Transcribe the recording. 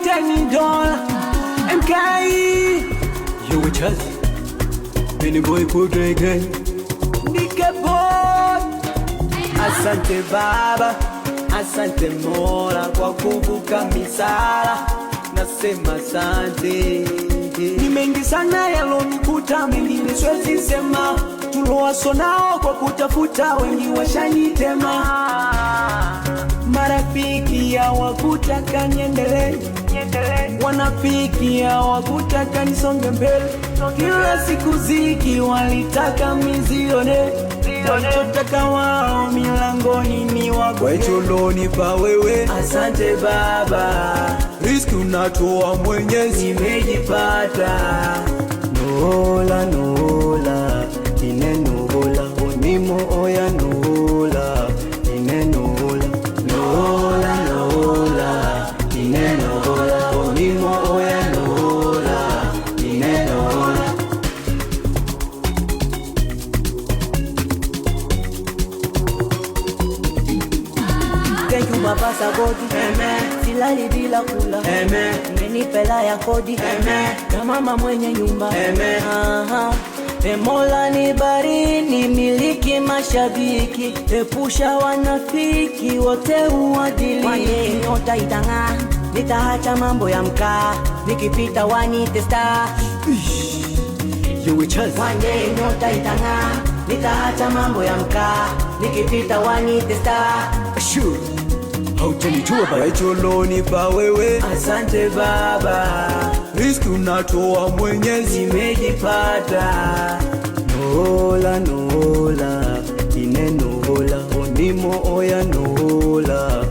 $10 MK. You were just many boy could again. Nike boy. Asante Baba, asante Mola kwa kuvuka misala. Nasema asante. Ni mengi sana yalonikuta, mengine siwezi sema. Tulowaso nao kwa kutafuta, wengi washanitema. Marafiki hawakutaka niendelee, wanafiki hawakutaka nisonge mbele. Kila siku ziki walitaka mizione, walichotaka wao milangoni ni wako. Wecholoni pa wewe, asante Baba. Riziki unatoa Mwenyezi, nimejipata. Nola nola, ine nola, onimo oya nola, ine nola. Nola nola, ine nola, onimo oya nola, ine nola. Thank you Baba Sagodi, Amen. silali bila kula, Amen. umenipela ya kodi, Amen. na mama mwenye nyumba, Amen. Mola nibariki, miliki mashabiki, epusha wanafiki wote uadili. Wanye nyota itang'aa, nitaacha mambo ya mkaa, nikipita wanite star. You were just Wanye nyota itang'aa, nitaacha mambo ya mkaa, nikipita wanite star. sure. Hautanijua baba. Wecholoni pa wewe, asante Baba. Riziki unatoa Mwenyezi, nimejipata. Nola nola, ine nola, onimo oya nola.